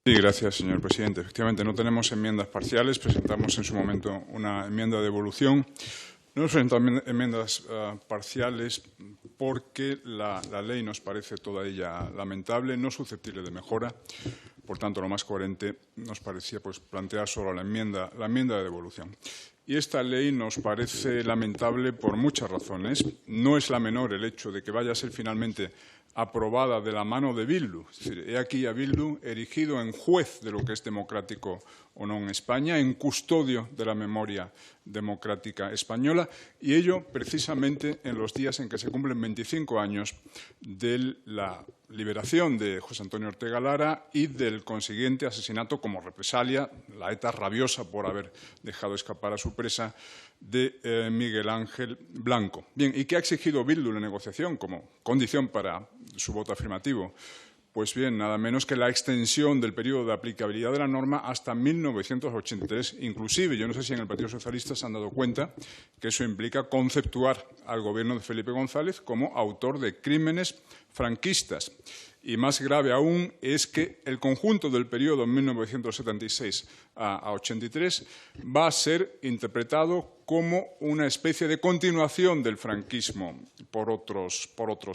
Sí, gracias, señor presidente. Efectivamente, no tenemos enmiendas parciales. Presentamos en su momento una enmienda de devolución. No nos presentamos enmiendas parciales porque la ley nos parece toda ella lamentable, no susceptible de mejora. Por tanto, lo más coherente nos parecía plantear solo la enmienda de devolución. Y esta ley nos parece lamentable por muchas razones. No es la menor el hecho de que vaya a ser finalmente aprobada de la mano de Bildu. Es decir, he aquí a Bildu erigido en juez de lo que es democrático o no en España, en custodio de la memoria democrática española, y ello precisamente en los días en que se cumplen 25 años de la liberación de José Antonio Ortega Lara y del consiguiente asesinato como represalia, la ETA rabiosa por haber dejado escapar a su presa, de Miguel Ángel Blanco. Bien, ¿y qué ha exigido Bildu en la negociación como condición para su voto afirmativo? Pues bien, nada menos que la extensión del periodo de aplicabilidad de la norma hasta 1983. Inclusive, yo no sé si en el Partido Socialista se han dado cuenta que eso implica conceptuar al gobierno de Felipe González como autor de crímenes franquistas. Y más grave aún es que el conjunto del periodo 1976 a 83 va a ser interpretado como una especie de continuación del franquismo por otros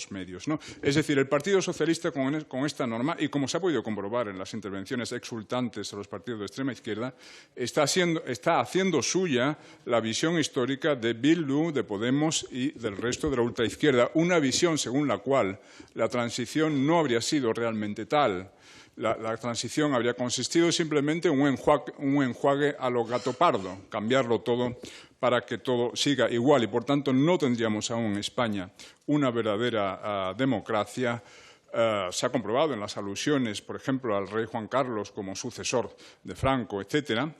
medios, ¿no? Es decir, el Partido Socialista con esta norma, y como se ha podido comprobar en las intervenciones exultantes de los partidos de extrema izquierda, está haciendo suya la visión histórica de Bildu, de Podemos y del resto de la ultraizquierda, una visión según la cual la transición no habría sido realmente tal. La transición habría consistido simplemente en un enjuague a lo gato pardo, cambiarlo todo para que todo siga igual y, por tanto, no tendríamos aún en España una verdadera democracia. Se ha comprobado en las alusiones, por ejemplo, al rey Juan Carlos como sucesor de Franco, etcétera.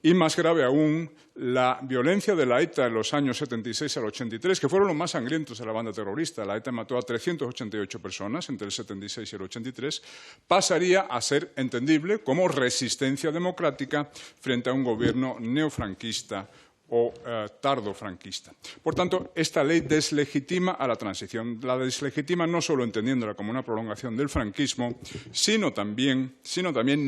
Y más grave aún, la violencia de la ETA en los años 76 al 83, que fueron los más sangrientos de la banda terrorista. La ETA mató a 388 personas entre el 76 y el 83, pasaría a ser entendible como resistencia democrática frente a un gobierno neofranquista o tardofranquista. Por tanto, esta ley deslegitima a la transición. La deslegitima no solo entendiéndola como una prolongación del franquismo, sino también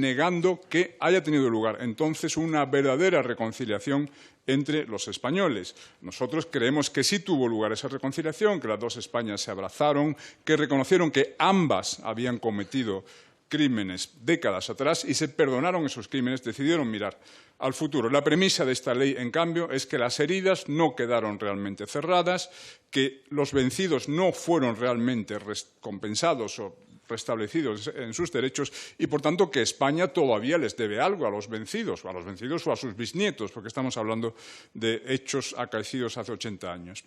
negando que haya tenido lugar entonces una verdadera reconciliación entre los españoles. Nosotros creemos que sí tuvo lugar esa reconciliación, que las dos Españas se abrazaron, que reconocieron que ambas habían cometido crímenes décadas atrás y se perdonaron esos crímenes, decidieron mirar al futuro. La premisa de esta ley, en cambio, es que las heridas no quedaron realmente cerradas, que los vencidos no fueron realmente compensados o restablecidos en sus derechos y, por tanto, que España todavía les debe algo a los vencidos o a sus bisnietos, porque estamos hablando de hechos acaecidos hace 80 años.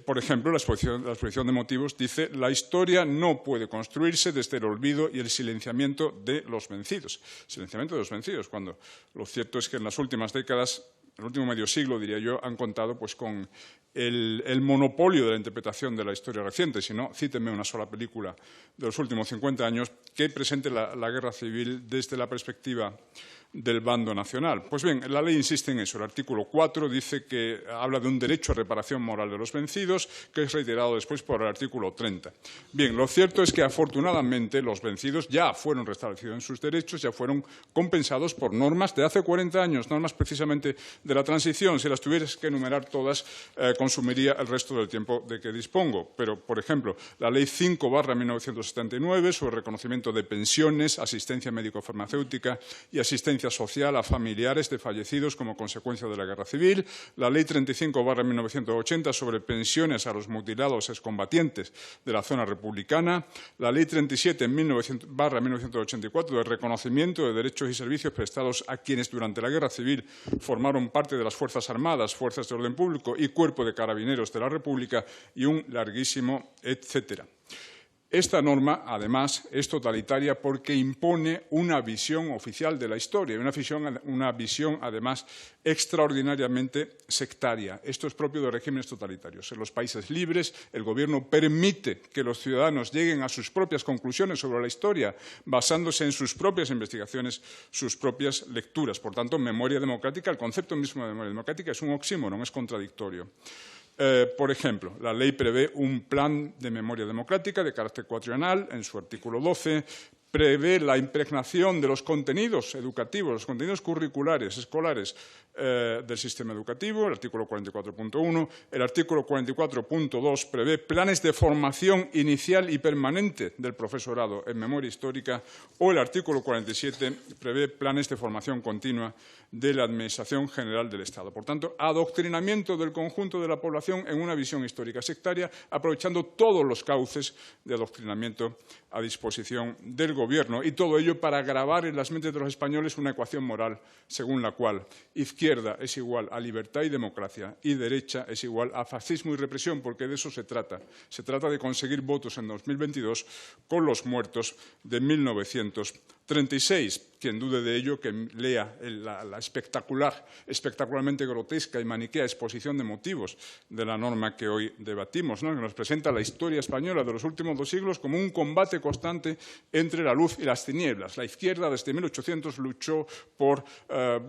Por ejemplo, la exposición de motivos dice: la historia no puede construirse desde el olvido y el silenciamiento de los vencidos. Silenciamiento de los vencidos, cuando lo cierto es que en las últimas décadas, el último medio siglo, diría yo, han contado con el monopolio de la interpretación de la historia reciente. Si no, cíteme una sola película de los últimos 50 años que presente la guerra civil desde la perspectiva del bando nacional. Pues bien, la ley insiste en eso. El artículo 4 dice que habla de un derecho a reparación moral de los vencidos, que es reiterado después por el artículo 30. Bien, lo cierto es que afortunadamente los vencidos ya fueron restablecidos en sus derechos, ya fueron compensados por normas de hace 40 años, normas precisamente de la transición. Si las tuvieras que enumerar todas, consumiría el resto del tiempo de que dispongo. Pero, por ejemplo, la Ley 5/1979 sobre reconocimiento de pensiones, asistencia médico-farmacéutica y asistencia social a familiares de fallecidos como consecuencia de la guerra civil, la Ley 35/1980 sobre pensiones a los mutilados excombatientes de la zona republicana, la Ley 37/1984 de reconocimiento de derechos y servicios prestados a quienes durante la guerra civil formaron parte de las Fuerzas Armadas, Fuerzas de Orden Público y Cuerpo de Carabineros de la República, y un larguísimo etcétera. Esta norma, además, es totalitaria porque impone una visión oficial de la historia, una visión, además, extraordinariamente sectaria. Esto es propio de regímenes totalitarios. En los países libres, el Gobierno permite que los ciudadanos lleguen a sus propias conclusiones sobre la historia, basándose en sus propias investigaciones, sus propias lecturas. Por tanto, memoria democrática, el concepto mismo de memoria democrática es un oxímoron, es contradictorio. Por ejemplo, la ley prevé un plan de memoria democrática de carácter cuatrienal en su artículo 12, prevé la impregnación de los contenidos educativos, los contenidos curriculares, escolares del sistema educativo, el artículo 44.1. El artículo 44.2 prevé planes de formación inicial y permanente del profesorado en memoria histórica, o el artículo 47 prevé planes de formación continua de la Administración General del Estado. Por tanto, adoctrinamiento del conjunto de la población en una visión histórica sectaria, aprovechando todos los cauces de adoctrinamiento a disposición del Gobierno, y todo ello para grabar en las mentes de los españoles una ecuación moral según la cual izquierda es igual a libertad y democracia y derecha es igual a fascismo y represión, porque de eso se trata. Se trata de conseguir votos en 2022 con los muertos de 1936. Quien dude de ello, que lea la espectacularmente grotesca y maniquea exposición de motivos de la norma que hoy debatimos, ¿no? Que nos presenta la historia española de los últimos 2 siglos como un combate constante entre la luz y las tinieblas. La izquierda desde 1800 luchó por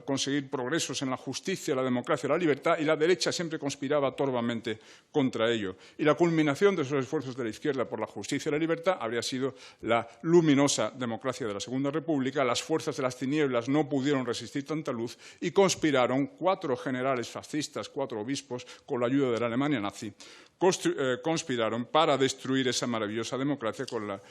conseguir progresos en la justicia, la democracia, la libertad, y la derecha siempre conspiraba torvamente contra ello. Y la culminación de esos esfuerzos de la izquierda por la justicia y la libertad habría sido la luminosa democracia de la Segunda República. Las fuerzas de las tinieblas no pudieron resistir tanta luz y conspiraron 4 generales fascistas, 4 obispos, con la ayuda de la Alemania nazi, conspiraron para destruir esa maravillosa democracia con la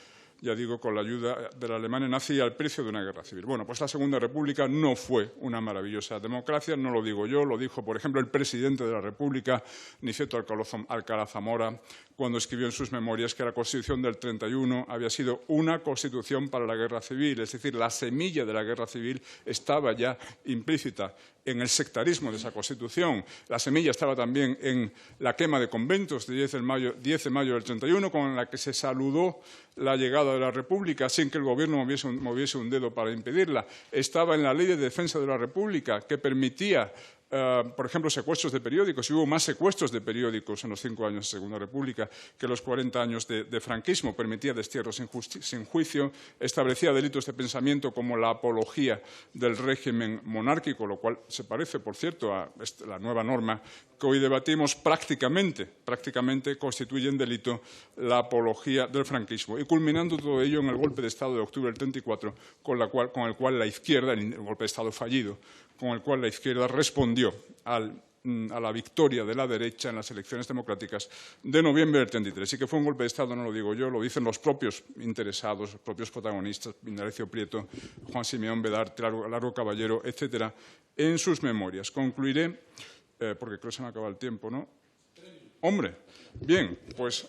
ayuda de la Alemania nazi al precio de una guerra civil. Bueno, pues la Segunda República no fue una maravillosa democracia, no lo digo yo, lo dijo, por ejemplo, el presidente de la República, Niceto Alcalá Zamora, cuando escribió en sus memorias que la Constitución del 31 había sido una Constitución para la guerra civil, es decir, la semilla de la guerra civil estaba ya implícita en el sectarismo de esa Constitución. La semilla estaba también en la quema de conventos de 10 de mayo del 31, con la que se saludó la llegada de la República sin que el Gobierno moviese un dedo para impedirla. Estaba en la Ley de Defensa de la República, que permitía, por ejemplo, secuestros de periódicos, y hubo más secuestros de periódicos en los 5 años de Segunda República que los 40 años de franquismo. Permitía destierros sin juicio, establecía delitos de pensamiento como la apología del régimen monárquico, lo cual se parece, por cierto, a la nueva norma que hoy debatimos. Prácticamente constituyen delito la apología del franquismo, y culminando todo ello en el golpe de Estado de octubre del 34, con el cual la izquierda, el golpe de Estado fallido, con el cual la izquierda respondió a la victoria de la derecha en las elecciones democráticas de noviembre del 33. Y que fue un golpe de Estado, no lo digo yo, lo dicen los propios interesados, los propios protagonistas, Indalecio Prieto, Juan Simeón Bedarte, Largo Caballero, etcétera, en sus memorias. Concluiré, porque creo que se me acaba el tiempo, ¿no? Hombre, bien, pues...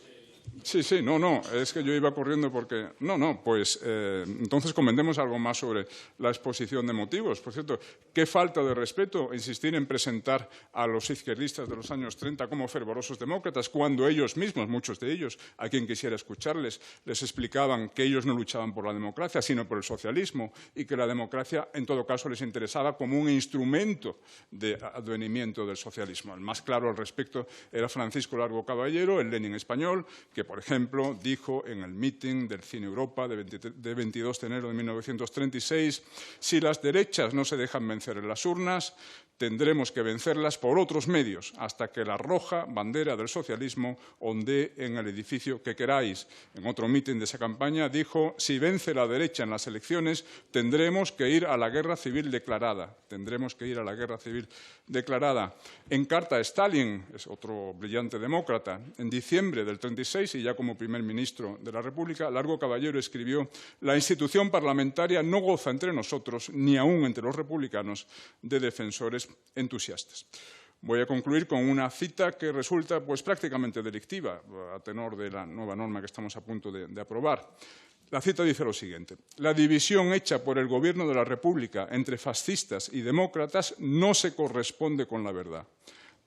Sí, no, es que yo iba corriendo porque... entonces comentemos algo más sobre la exposición de motivos. Por cierto, qué falta de respeto insistir en presentar a los izquierdistas de los años 30 como fervorosos demócratas, cuando ellos mismos, muchos de ellos, a quien quisiera escucharles, les explicaban que ellos no luchaban por la democracia, sino por el socialismo, y que la democracia, en todo caso, les interesaba como un instrumento de advenimiento del socialismo. El más claro al respecto era Francisco Largo Caballero, el Lenin español, que, por ejemplo, dijo en el meeting del Cine Europa de 22 de enero de 1936: si las derechas no se dejan vencer en las urnas, tendremos que vencerlas por otros medios, hasta que la roja bandera del socialismo ondee en el edificio que queráis. En otro mitin de esa campaña dijo: si vence la derecha en las elecciones, tendremos que ir a la guerra civil declarada. Tendremos que ir a la guerra civil declarada. En carta a Stalin, es otro brillante demócrata, en diciembre del 36, y ya como primer ministro de la República, Largo Caballero escribió: la institución parlamentaria no goza entre nosotros, ni aún entre los republicanos, de defensores entusiastas. Voy a concluir con una cita que resulta pues prácticamente delictiva a tenor de la nueva norma que estamos a punto de aprobar. La cita dice lo siguiente: la división hecha por el Gobierno de la República entre fascistas y demócratas no se corresponde con la verdad.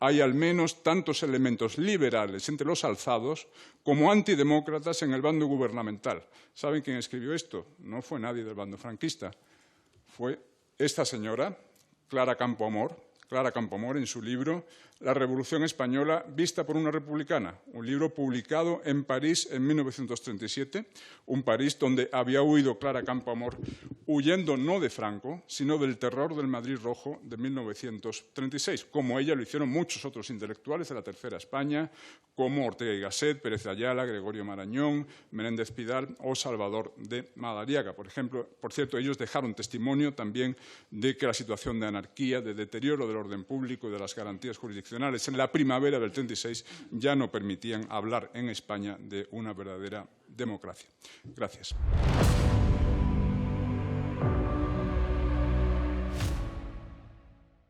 Hay al menos tantos elementos liberales entre los alzados como antidemócratas en el bando gubernamental. ¿Saben quién escribió esto? No fue nadie del bando franquista. Fue esta señora, Clara Campoamor, en su libro La Revolución Española vista por una republicana, un libro publicado en París en 1937, un París donde había huido Clara Campoamor, huyendo no de Franco, sino del terror del Madrid Rojo de 1936, como ella lo hicieron muchos otros intelectuales de la Tercera España, como Ortega y Gasset, Pérez de Ayala, Gregorio Marañón, Menéndez Pidal o Salvador de Madariaga. Por cierto, ellos dejaron testimonio también de que la situación de anarquía, de deterioro del orden público y de las garantías jurisdiccionales en la primavera del 36 ya no permitían hablar en España de una verdadera democracia. Gracias.